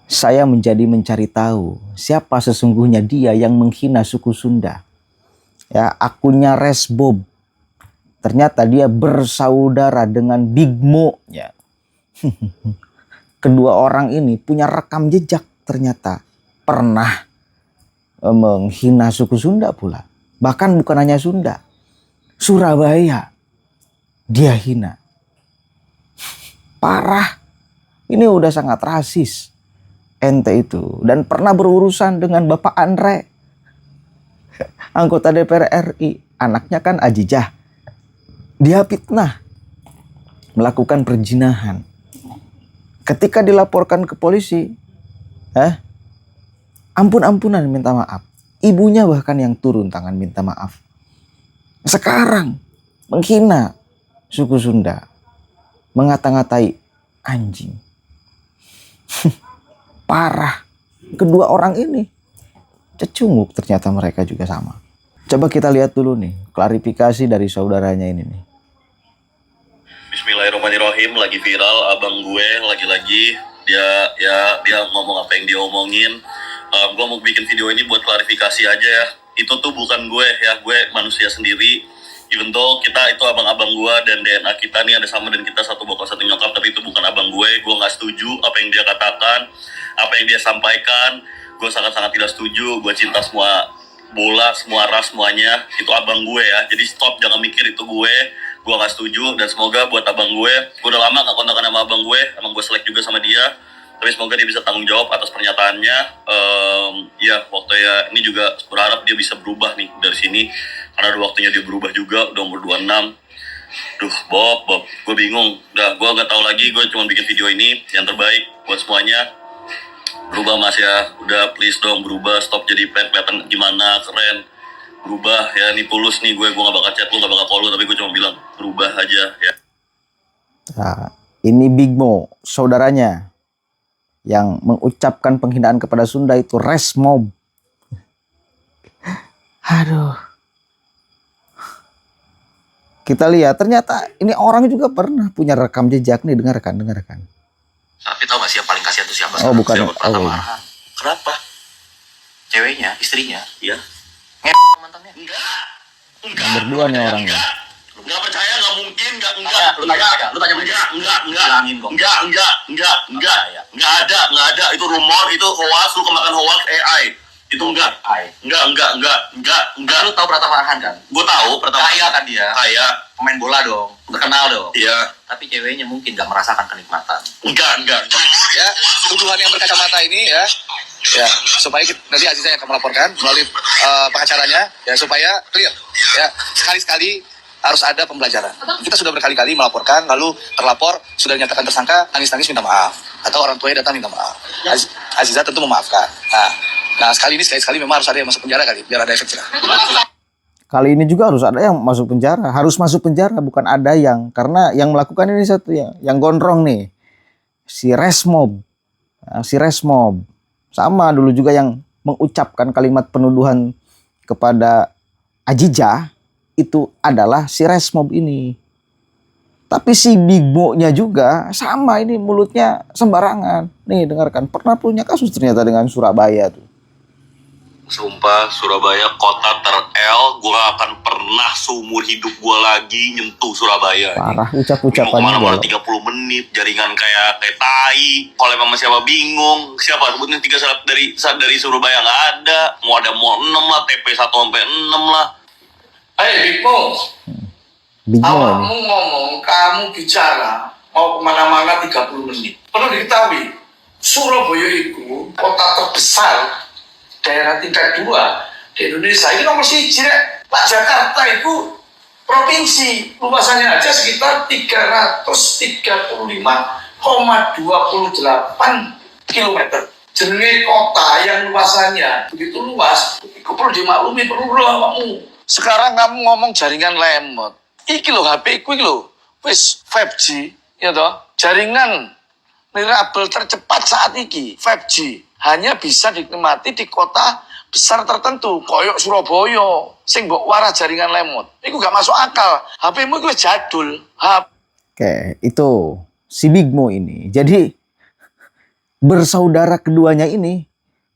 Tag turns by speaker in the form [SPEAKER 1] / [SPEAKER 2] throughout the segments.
[SPEAKER 1] Saya menjadi mencari tahu siapa sesungguhnya dia yang menghina suku Sunda. Ya, akunnya Resbob. Ternyata dia bersaudara dengan Big Mo. Ya. Kedua orang ini punya rekam jejak ternyata. Pernah menghina suku Sunda pula. Bahkan bukan hanya Sunda. Surabaya dia hina. Parah. Ini udah sangat rasis. Ente itu. Dan pernah berurusan dengan Bapak Andre, anggota DPR RI. Anaknya kan Ajijah. Dia fitnah. Melakukan perzinahan. Ketika dilaporkan ke polisi, ampun-ampunan minta maaf. Ibunya bahkan yang turun tangan minta maaf. Sekarang menghina suku Sunda. Mengata-ngatai anjing. Parah. Kedua orang ini cecunguk, ternyata mereka juga sama. Coba kita lihat dulu nih klarifikasi dari saudaranya ini nih.
[SPEAKER 2] Bismillahirrahmanirrahim. Lagi viral abang gue lagi-lagi dia ngomong apa yang dia omongin. Gue mau bikin video ini buat klarifikasi aja ya. Itu tuh bukan gue ya, gue manusia sendiri. Even though kita itu abang-abang gue dan DNA kita nih ada sama dan kita satu bokap satu nyokap, tapi itu bukan abang gue. Gue nggak setuju apa yang dia katakan, apa yang dia sampaikan. Gue sangat-sangat tidak setuju. Gue cinta semua bola, semua ras, semuanya. Itu abang gue ya. Jadi stop, jangan mikir itu gue gak setuju. Dan semoga buat abang gue udah lama gak kontakan sama abang gue. Emang gue selek juga sama dia, tapi semoga dia bisa tanggung jawab atas pernyataannya. Ya waktu ya ini juga berharap dia bisa berubah nih dari sini, karena udah waktunya dia berubah juga. Udah umur 26. Duh Bob, gue bingung. Udah, gue gak tahu lagi. Gue cuma bikin video ini yang terbaik buat semuanya. Berubah mas ya, udah please dong berubah. Stop jadi pengen kelihatan gimana keren. Berubah ya, nih tulus nih gue gak bakal chat lu, gak bakal call lu, tapi gue cuma bilang berubah aja ya.
[SPEAKER 1] Nah, ini Big Mo, saudaranya yang mengucapkan penghinaan kepada Sunda itu Resmob. Aduh. Kita lihat ternyata ini orang juga pernah punya rekam jejak nih. Dengarkan.
[SPEAKER 2] Tapi tau gak sih yang paling kasihan tuh siapa?
[SPEAKER 1] Oh bukan.
[SPEAKER 2] Kenapa? Ceweknya, istrinya, ya. Mantannya? Enggak.
[SPEAKER 1] Berdua nih orangnya.
[SPEAKER 2] Enggak percaya, enggak mungkin, enggak. Lu tanya enggak ada. Itu rumor, itu hoax, lu kemakan hoax AI. Itu enggak. Lu tahu Pratama Arhan kan? Gue tahu Pratama. Kaya kan dia? Kaya. Pemain bola dong, terkenal dong. Iya. Tapi ceweknya mungkin enggak merasakan kenikmatan. Enggak.
[SPEAKER 3] Ya, tuduhan yang berkacamata ini ya, supaya nanti Aziza yang akan melaporkan melalui pengacaranya, ya supaya clear. Ya, sekali-sekali harus ada pembelajaran. Kita sudah berkali-kali melaporkan, lalu terlapor sudah dinyatakan tersangka, nangis-nangis minta maaf, atau orang tuanya datang minta maaf. Aziza tentu memaafkan. Nah sekali memang harus ada yang masuk penjara kali, biar ada efek jerah.
[SPEAKER 1] Kali ini juga harus ada yang masuk penjara. Harus masuk penjara, bukan ada yang. Karena yang melakukan ini satu yang gondrong nih. Si Resmob. Sama dulu juga yang mengucapkan kalimat penuduhan kepada Ajijah. Itu adalah si Resmob ini. Tapi si Big Mo-nya juga sama, ini mulutnya sembarangan. Nih dengarkan, pernah punya kasus ternyata dengan Surabaya tuh.
[SPEAKER 2] Sumpah, Surabaya kota ter-L. Gue gak akan pernah seumur hidup gue lagi nyentuh Surabaya.
[SPEAKER 1] Parah, ucap-ucapannya.
[SPEAKER 2] Mau kemana-mana 30 menit, jaringan kayak tai. Kalau emang siapa bingung, siapa sebutnya 3 saat dari Surabaya gak ada. Mau ada mall 6 lah, TP 1 sampai 6 lah.
[SPEAKER 4] Big Mo. Awakmu ngomong, kamu bicara mau kemana-mana 30 menit. Perlu diketahui, Surabaya itu kota terbesar daerah tingkat 2 di Indonesia. Ini nomor 1 Pak. Jakarta itu provinsi, luasannya aja sekitar 335,28 km. Jenenge kota yang luasannya begitu luas, itu perlu dimaklumi, perlu awakmu. Sekarang kamu ngomong jaringan lemot. Iki lho HP ku iki lho, wis 5G, ya toh? Jaringan nirabel tercepat saat iki 5G hanya bisa dinikmati di kota besar tertentu, koyok Surabaya, sing mbok warah jaringan lemot. Iku gak masuk akal. HP-mu iku wis jadul.
[SPEAKER 1] Oke, itu si Big Mo ini. Jadi bersaudara keduanya ini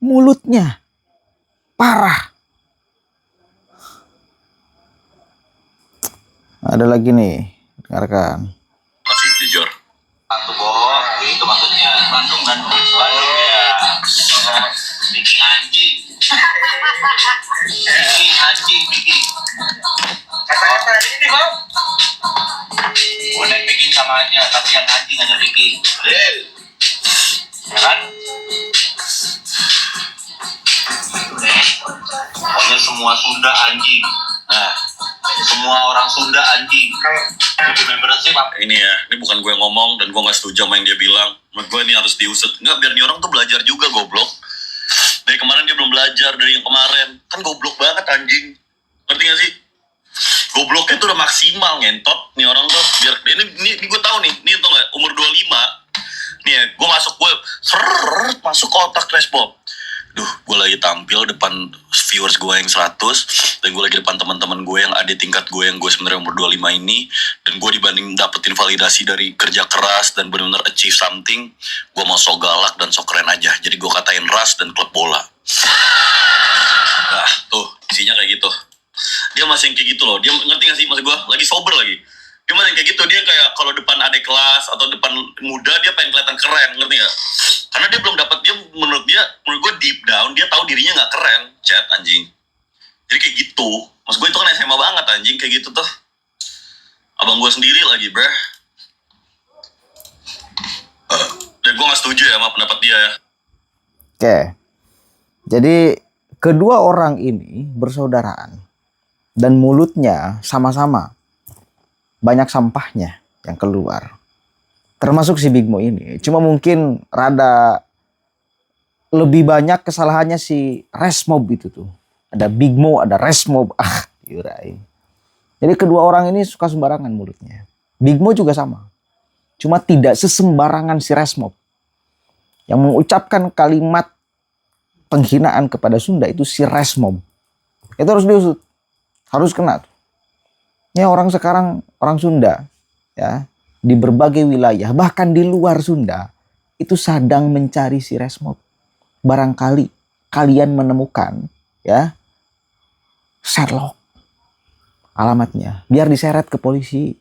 [SPEAKER 1] mulutnya parah. Ada lagi nih, dengarkan.
[SPEAKER 2] Masih jujur.
[SPEAKER 5] Satu boh, itu maksudnya. Bandung ya. Bikin anjing. Bikin anjing, bikin. Kata-kata ini bang. Bonek bikin sama aja, tapi yang anjing hanya bikin. Ya kan? Pokoknya semua Sunda anjing. Nah, semua orang Sunda anjing. Membership apa?
[SPEAKER 2] Ini ya, ini bukan gue yang ngomong dan gue gak setuju sama yang dia bilang. Menurut gue ini harus diusut. Enggak, biar nih orang tuh belajar juga, goblok. Dari kemarin dia belum belajar, dari yang kemarin. Kan goblok banget anjing. Ngerti gak sih? Gobloknya tuh udah maksimal, ngentot. Nih orang tuh, biar ini gue tahu nih. Nih tuh gak, umur 25. Nih ya, gue masuk ke otak Resbob. Duh, gue lagi tampil depan viewers gue yang 100 dan gue lagi depan teman-teman gue yang ada tingkat gue yang gue sebenarnya umur 25 ini, dan gue dibanding dapetin validasi dari kerja keras dan benar-benar achieve something, gue mau sok galak dan sok keren aja. Jadi gue katain ras dan klub bola. Nah, tuh isinya kayak gitu. Dia masih yang kayak gitu loh. Dia ngerti gak sih maksud gue? Lagi sober lagi. Dia masih yang kayak gitu. Dia kayak kalau depan adik kelas atau depan muda dia pengen kelihatan keren, ngerti gak? Karena dia belum dapat, menurut gue deep down dia tahu dirinya nggak keren, chat anjing. Jadi kayak gitu. Maksud gue itu kan SMA banget anjing kayak gitu tuh. Abang gue sendiri lagi, breh. Dan gue nggak setuju ya sama pendapat dia ya.
[SPEAKER 1] Oke. Jadi kedua orang ini bersaudaraan dan mulutnya sama-sama banyak sampahnya yang keluar. Termasuk si Big Mo ini. Cuma mungkin rada lebih banyak kesalahannya si Resmob itu tuh. Ada Big Mo, ada Resmob. Yurai. Jadi kedua orang ini suka sembarangan mulutnya. Big Mo juga sama. Cuma tidak sesembarangan si Resmob. Yang mengucapkan kalimat penghinaan kepada Sunda itu si Resmob. Itu harus diusut. Harus kena tuh. Ini orang sekarang, orang Sunda. Ya. Di berbagai wilayah, bahkan di luar Sunda, itu sedang mencari si Resmob. Barangkali kalian menemukan ya Sherlock alamatnya, biar diseret ke polisi.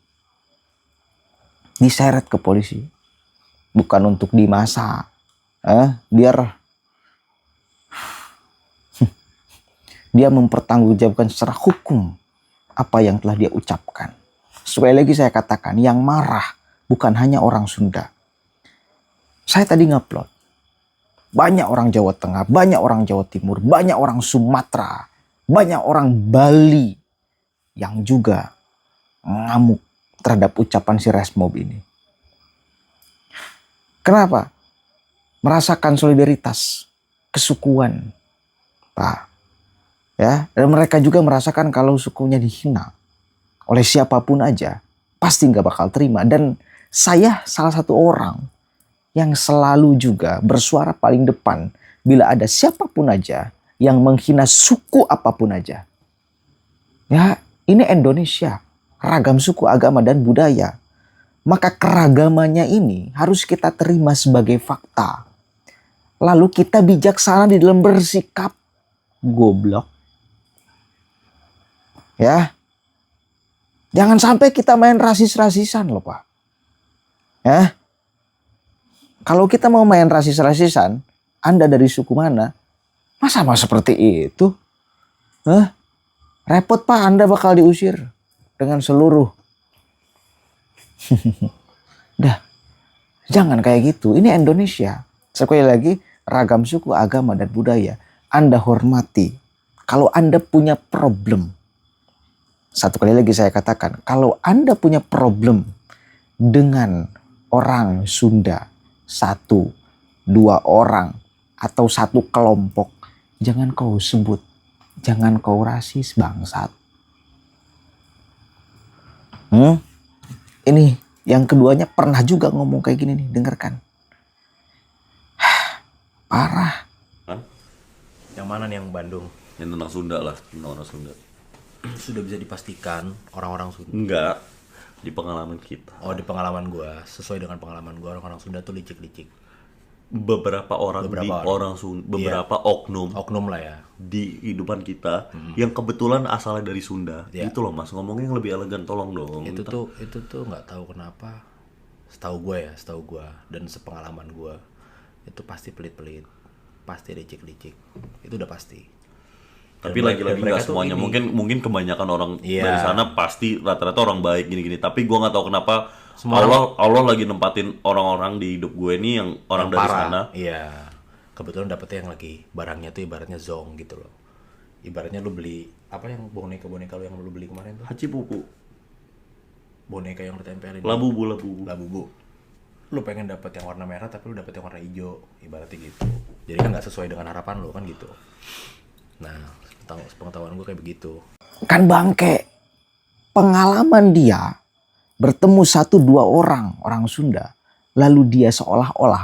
[SPEAKER 1] Diseret ke polisi. Bukan untuk dimasa. Biar dia mempertanggungjawabkan secara hukum apa yang telah dia ucapkan. Sekali lagi saya katakan, yang marah bukan hanya orang Sunda. Saya tadi ngupload. Banyak orang Jawa Tengah, banyak orang Jawa Timur, banyak orang Sumatera, banyak orang Bali yang juga ngamuk terhadap ucapan si Resmob ini. Kenapa? Merasakan solidaritas, kesukuan, Pak. Ya, dan mereka juga merasakan kalau sukunya dihina oleh siapapun aja, pasti nggak bakal terima. Dan saya salah satu orang yang selalu juga bersuara paling depan bila ada siapapun aja yang menghina suku apapun aja. Ya, ini Indonesia, ragam suku, agama, dan budaya. Maka keragamannya ini harus kita terima sebagai fakta. Lalu kita bijaksana di dalam bersikap. Goblok. Ya. Jangan sampai kita main rasis-rasisan loh, Pak. Ya. Kalau kita mau main rasis-rasisan, Anda dari suku mana? Masa mau seperti itu? Repot, Pak, Anda bakal diusir dengan seluruh. Dah. Jangan kayak gitu. Ini Indonesia. Sekali lagi, ragam suku, agama, dan budaya. Anda hormati. Kalau Anda punya problem, satu kali lagi saya katakan, kalau Anda punya problem dengan orang Sunda, 1, 2 orang, atau 1 kelompok, jangan kau sebut, jangan kau rasis, bangsat. Ini yang keduanya pernah juga ngomong kayak gini nih, dengarkan. Parah.
[SPEAKER 6] Yang mana nih yang Bandung?
[SPEAKER 7] Yang tentang Sunda lah, tentang orang Sunda.
[SPEAKER 6] Sudah bisa dipastikan orang-orang Sunda.
[SPEAKER 7] Enggak, di pengalaman kita.
[SPEAKER 6] Oh, di pengalaman gue, sesuai dengan pengalaman gue, orang-orang Sunda tuh licik-licik.
[SPEAKER 7] beberapa orang beberapa
[SPEAKER 6] oknum lah ya.
[SPEAKER 7] di kehidupan kita yang kebetulan asalnya dari Sunda.
[SPEAKER 6] Ya.
[SPEAKER 7] Gitu loh Mas, ngomongnya yang lebih elegan, tolong dong.
[SPEAKER 6] Itu tuh nggak tahu kenapa, setahu gue dan sepengalaman gue itu pasti pelit-pelit, pasti licik-licik, itu udah pasti.
[SPEAKER 7] Tapi lagi-lagi nggak semuanya, mungkin kebanyakan orang dari sana pasti rata-rata orang baik gini-gini. Tapi gue nggak tahu kenapa Allah lagi nempatin orang-orang di hidup gue ini yang orang dari
[SPEAKER 6] parah.
[SPEAKER 7] sana.
[SPEAKER 6] Iya, kebetulan dapetnya yang lagi barangnya tuh ibaratnya zong gitu loh. Ibaratnya lu beli apa yang boneka lu yang lu beli kemarin tuh?
[SPEAKER 7] Haji pupu,
[SPEAKER 6] Boneka yang lu tempelin.
[SPEAKER 7] labubu.
[SPEAKER 6] Lu pengen dapet yang warna merah tapi lu dapet yang warna hijau, ibaratnya gitu. Jadi kan nggak sesuai dengan harapan lu kan gitu. Nah, sepengetahuan gue kayak begitu.
[SPEAKER 1] Kan bangke. Pengalaman dia bertemu 1-2 orang Sunda. Lalu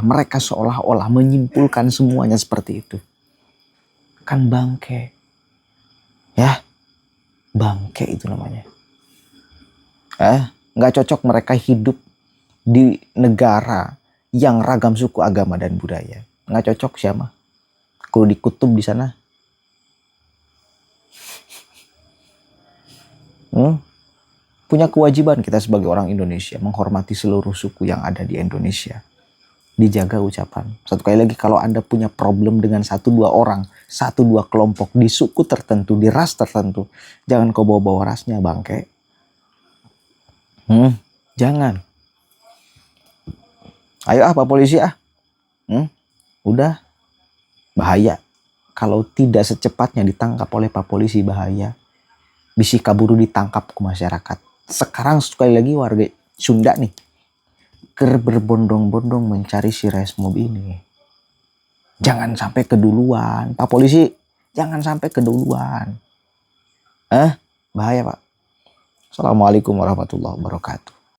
[SPEAKER 1] mereka seolah-olah menyimpulkan semuanya seperti itu. Kan bangke. Ya, bangke itu namanya. Nggak cocok mereka hidup di negara yang ragam suku, agama, dan budaya. Nggak cocok siapa? Kalau di kutub di sana. Punya kewajiban kita sebagai orang Indonesia menghormati seluruh suku yang ada di Indonesia. Dijaga ucapan. Satu kali lagi, kalau Anda punya problem dengan 1-2 orang, 1-2 kelompok di suku tertentu, di ras tertentu, jangan kau bawa-bawa rasnya, bangke. Jangan. Ayo Pak Polisi udah bahaya. Kalau tidak secepatnya ditangkap oleh Pak Polisi, bahaya. Bisa kaburu ditangkap ke masyarakat. Sekarang sekali lagi warga Sunda nih berbondong-bondong mencari si Resmob ini. Jangan sampai keduluan, Pak Polisi. Jangan sampai keduluan. Bahaya Pak. Assalamualaikum warahmatullahi wabarakatuh.